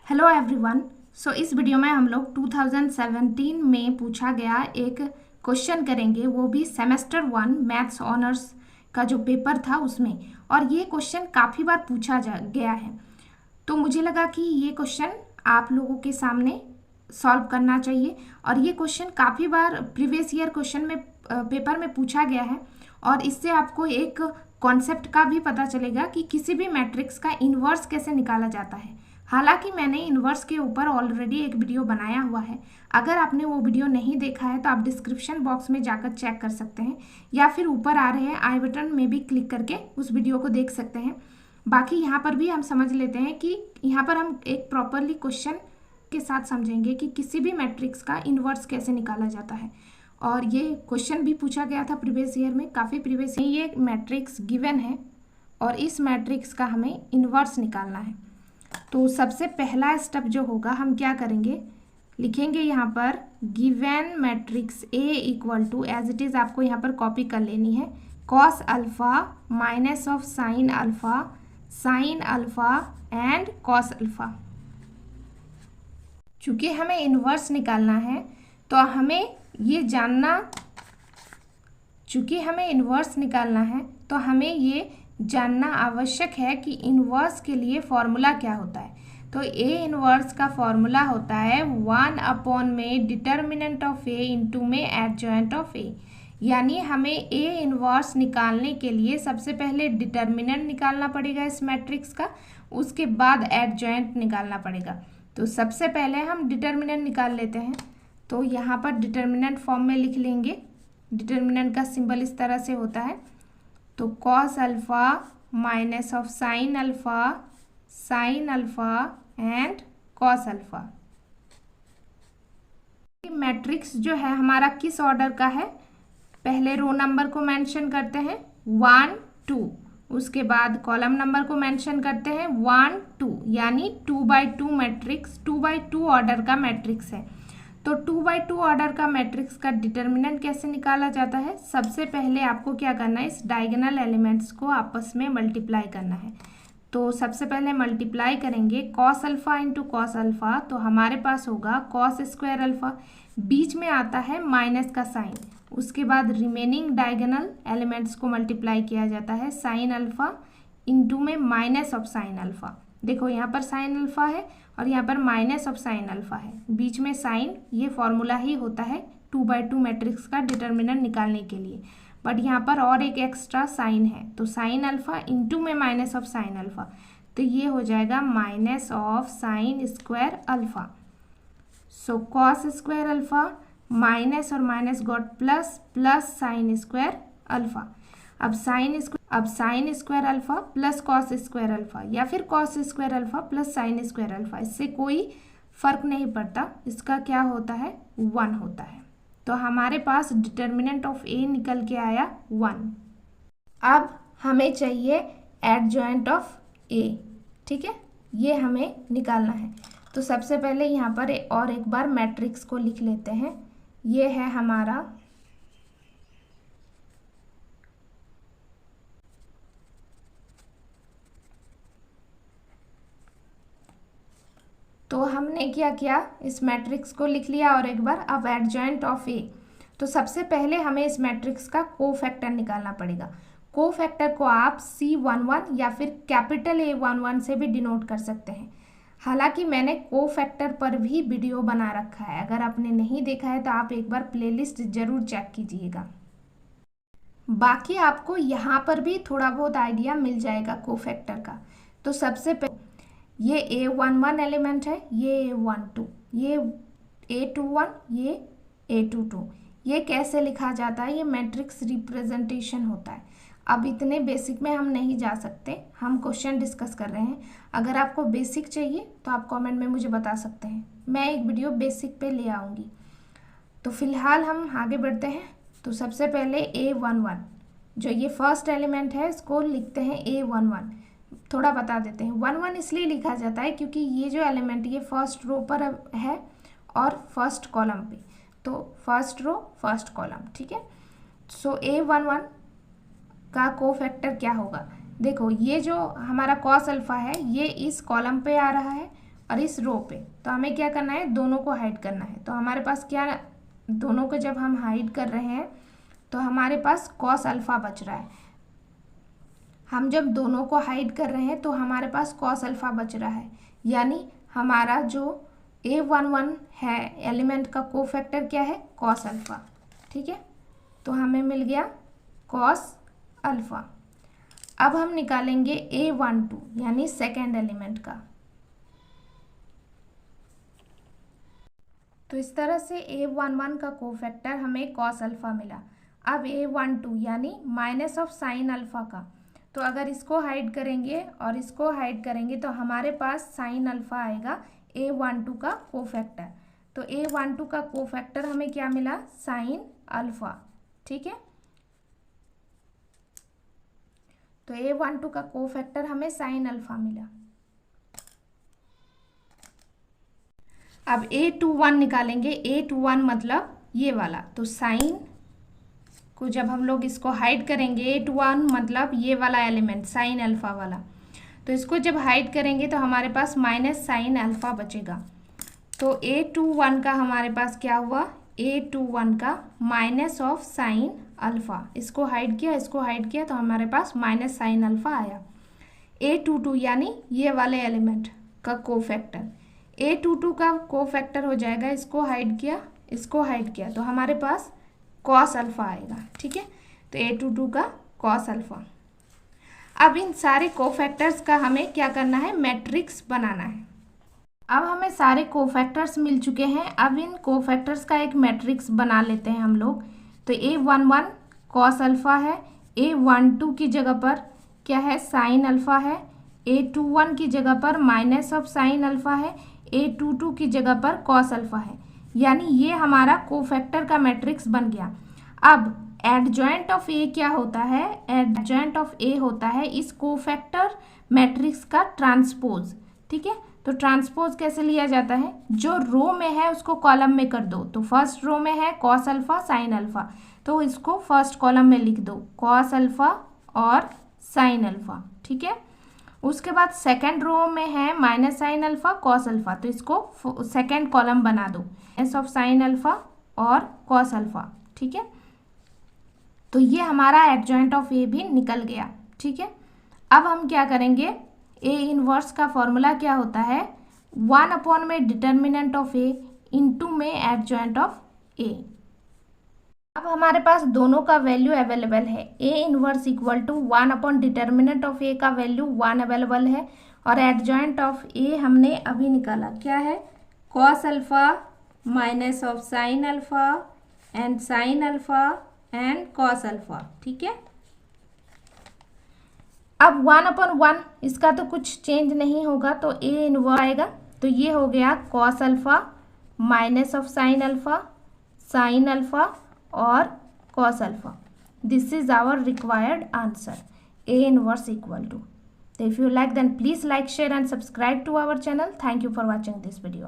Hello everyone. इस video में हम लोग 2017 में पूछा गया एक क्वेश्चन करेंगे, वो भी सेमेस्टर 1 मैथ्स ऑनर्स का जो पेपर था उसमें। और ये क्वेश्चन काफ़ी बार पूछा गया है, तो मुझे लगा कि ये क्वेश्चन आप लोगों के सामने सॉल्व करना चाहिए। और ये क्वेश्चन काफ़ी बार प्रीवियस ईयर क्वेश्चन में पेपर में पूछा गया है, और इससे आपको एक कॉन्सेप्ट का भी पता चलेगा कि किसी भी मैट्रिक्स का इन्वर्स कैसे निकाला जाता है। हालांकि मैंने इन्वर्स के ऊपर ऑलरेडी एक वीडियो बनाया हुआ है, अगर आपने वो वीडियो नहीं देखा है तो आप डिस्क्रिप्शन बॉक्स में जाकर चेक कर सकते हैं, या फिर ऊपर आ रहे आई बटन में भी क्लिक करके उस वीडियो को देख सकते हैं। बाकी यहाँ पर भी हम समझ लेते हैं कि यहाँ पर हम एक प्रॉपरली क्वेश्चन के साथ समझेंगे कि किसी भी मैट्रिक्स का इन्वर्स कैसे निकाला जाता है। और ये क्वेश्चन भी पूछा गया था प्रीवियस ईयर में, काफ़ी प्रीवियस। ये मैट्रिक्स गिवन है और इस मैट्रिक्स का हमें इन्वर्स निकालना है। तो सबसे पहला स्टेप जो होगा, हम क्या करेंगे, लिखेंगे यहाँ पर given matrix A equal to, as it is आपको यहाँ पर कॉपी कर लेनी है, cos alpha minus of sine alpha and cos alpha. चूँकि हमें इन्वर्स निकालना है तो हमें ये जानना, चूँकि हमें इन्वर्स निकालना है तो हमें ये जानना आवश्यक है कि इन्वर्स के लिए फॉर्मूला क्या होता है। तो ए इन्वर्स का फॉर्मूला होता है 1 में डिटर्मिनेंट ऑफ ए इंटू में एडजॉइंट ऑफ ए। यानी हमें ए इन्वर्स निकालने के लिए सबसे पहले डिटर्मिनेंट निकालना पड़ेगा इस मैट्रिक्स का, उसके बाद एडजॉइंट निकालना पड़ेगा। तो सबसे पहले हम डिटर्मिनेंट निकाल लेते हैं। तो यहाँ पर डिटर्मिनेंट फॉर्म में लिख लेंगे। डिटर्मिनेंट का सिंबल इस तरह से होता है, तो cos alpha minus of sine alpha and cos alpha. Matrix जो है हमारा किस ऑर्डर का है, पहले रो नंबर को मेंशन करते हैं 1 2, उसके बाद कॉलम नंबर को मेंशन करते हैं 1 2, यानी 2x2 मैट्रिक्स, 2x2 ऑर्डर का मैट्रिक्स है। तो 2x2 ऑर्डर का मैट्रिक्स का डिटर्मिनेंट कैसे निकाला जाता है, सबसे पहले आपको क्या करना है, इस डायगोनल एलिमेंट्स को आपस में मल्टीप्लाई करना है। तो सबसे पहले मल्टीप्लाई करेंगे cos alpha into cos alpha, तो हमारे पास होगा कॉस स्क्वायर अल्फा, बीच में आता है माइनस का साइन, उसके बाद रिमेनिंग डायगोनल एलिमेंट्स को मल्टीप्लाई किया जाता है साइन अल्फा इंटू में माइनस ऑफ साइन अल्फा। देखो यहाँ पर साइन अल्फा है और यहाँ पर माइनस ऑफ साइन अल्फा है, बीच में साइन, ये फॉर्मूला ही होता है 2x2 मैट्रिक्स का डिटर्मिनेंट निकालने के लिए। बट यहाँ पर और एक एक्स्ट्रा साइन है, तो साइन अल्फा इंटू में माइनस ऑफ साइन अल्फा, तो ये हो जाएगा minus of sine square alpha. So cos square alpha minus और minus got plus, plus sine square alpha. अब sine square alpha plus cos square alpha, या फिर cos square alpha plus sine square alpha, इससे कोई फर्क नहीं पड़ता, इसका क्या होता है 1 होता है। तो हमारे पास डिटर्मिनेंट ऑफ ए निकल के आया 1। अब हमें चाहिए एडजॉइंट ऑफ ए, ठीक है, ये हमें निकालना है। तो सबसे पहले यहाँ पर और एक बार मैट्रिक्स को लिख लेते हैं। ये है हमारा तो हमने क्या किया, इस मैट्रिक्स को लिख लिया और एक बार। अब एडजॉइंट ऑफ ए, तो सबसे पहले हमें इस मैट्रिक्स का कोफैक्टर निकालना पड़ेगा। कोफैक्टर को आप C11 या फिर कैपिटल A11 से भी डिनोट कर सकते हैं। हालांकि मैंने कोफैक्टर पर भी वीडियो बना रखा है, अगर आपने नहीं देखा है तो आप एक बार प्लेलिस्ट जरूर चेक कीजिएगा। बाकी आपको यहाँ पर भी थोड़ा बहुत आइडिया मिल जाएगा कोफैक्टर का। तो सबसे पहले ये A11 एलिमेंट है, ये A12, ये A21, ये A22। ये कैसे लिखा जाता है, ये मैट्रिक्स रिप्रेजेंटेशन होता है। अब इतने बेसिक में हम नहीं जा सकते, हम क्वेश्चन डिस्कस कर रहे हैं। अगर आपको बेसिक चाहिए तो आप कमेंट में मुझे बता सकते हैं, मैं एक वीडियो बेसिक पे ले आऊँगी। तो फिलहाल हम आगे बढ़ते हैं। तो सबसे पहले A11, जो ये फर्स्ट एलिमेंट है, इसको लिखते हैं A11। थोड़ा बता देते हैं, 1 इसलिए लिखा जाता है क्योंकि ये जो एलिमेंट ये फर्स्ट रो पर है और फर्स्ट कॉलम पे, तो फर्स्ट रो फर्स्ट कॉलम, ठीक है। सो A11 का कोफैक्टर क्या होगा, देखो ये जो हमारा कॉस अल्फा है ये इस कॉलम पे आ रहा है और इस रो पे। तो हमें क्या करना है, दोनों को हाइड करना है। तो हमारे पास क्या, दोनों को जब हम हाइड कर रहे हैं तो हमारे पास कॉस अल्फ़ा बच रहा है। हम जब दोनों को हाइड कर रहे हैं तो हमारे पास कॉस अल्फ़ा बच रहा है, यानी हमारा जो A11 है एलिमेंट का कोफैक्टर क्या है, कॉस अल्फ़ा। ठीक है, तो हमें मिल गया कॉस अल्फ़ा। अब हम निकालेंगे A12 यानी सेकेंड एलिमेंट का। तो इस तरह से A11 का कोफैक्टर हमें कॉस अल्फ़ा मिला। अब A12 यानी माइनस ऑफ साइन अल्फ़ा का, तो अगर इसको हाइड करेंगे और इसको हाइड करेंगे तो हमारे पास साइन अल्फ़ा आएगा A12 का कोफैक्टर। तो A12 का कोफैक्टर हमें क्या मिला, साइन अल्फ़ा। ठीक है, तो A12 का कोफैक्टर हमें साइन अल्फ़ा मिला। अब A21 निकालेंगे। A21 मतलब ये वाला, तो साइन को जब हम लोग इसको हाइड करेंगे, A21 मतलब ये वाला एलिमेंट साइन अल्फ़ा वाला, तो इसको जब हाइड करेंगे तो हमारे पास माइनस साइन अल्फ़ा बचेगा। तो A21 का हमारे पास क्या हुआ, A21 का माइनस ऑफ साइन अल्फ़ा। इसको हाइड किया, इसको हाइड किया, तो हमारे पास माइनस साइन अल्फ़ा आया। A22 यानी ये वाले एलिमेंट का कोफैक्टर, A22 का कोफैक्टर हो जाएगा, इसको हाइड किया, इसको हाइड किया, तो हमारे पास कॉस अल्फ़ा आएगा। ठीक है, तो A22 का कॉस अल्फ़ा। अब इन सारे कोफैक्टर्स का हमें क्या करना है, मैट्रिक्स बनाना है। अब हमें सारे कोफैक्टर्स मिल चुके हैं। अब इन कोफैक्टर्स का एक मैट्रिक्स बना लेते हैं हम लोग। तो A11 कॉस अल्फ़ा है, A12 की जगह पर क्या है, साइन अल्फ़ा है, A21 की जगह पर माइनस ऑफ साइन अल्फ़ा है, A22 की जगह पर कॉस अल्फ़ा है, यानी ये हमारा कोफैक्टर का मैट्रिक्स बन गया। अब एडजॉइंट ऑफ ए क्या होता है, एडजॉइंट ऑफ ए होता है इस कोफैक्टर मैट्रिक्स का ट्रांसपोज। ठीक है, तो ट्रांसपोज कैसे लिया जाता है, जो रो में है उसको कॉलम में कर दो। तो फर्स्ट रो में है कॉस अल्फ़ा साइन अल्फ़ा, तो इसको फर्स्ट कॉलम में लिख दो, कॉस अल्फ़ा और साइन अल्फ़ा। ठीक है, उसके बाद सेकेंड रो में है minus sine alpha cos alpha, तो इसको सेकेंड कॉलम बना दो, एस ऑफ साइन अल्फ़ा और कॉस अल्फ़ा। ठीक है, तो ये हमारा एडजॉइंट ऑफ ए भी निकल गया। ठीक है, अब हम क्या करेंगे, ए इनवर्स का फॉर्मूला क्या होता है, 1 में डिटर्मिनेंट ऑफ ए इंटू में एडजॉइंट ऑफ ए। अब हमारे पास दोनों का वैल्यू अवेलेबल है, A inverse equal to 1 determinant of A का वैल्यू 1 अवेलेबल है, और एडजॉइंट ऑफ ए हमने अभी निकाला, क्या है, cos alpha minus of sine alpha and sine alpha and cos alpha. ठीक है, अब 1/1 इसका तो कुछ चेंज नहीं होगा, तो ए इनवर्स आएगा, तो ये हो गया cos alpha minus of sine alpha और cos alpha. This is our required answer, A inverse equal to. So if you like, then please like, share and subscribe to our channel. Thank you for watching this video.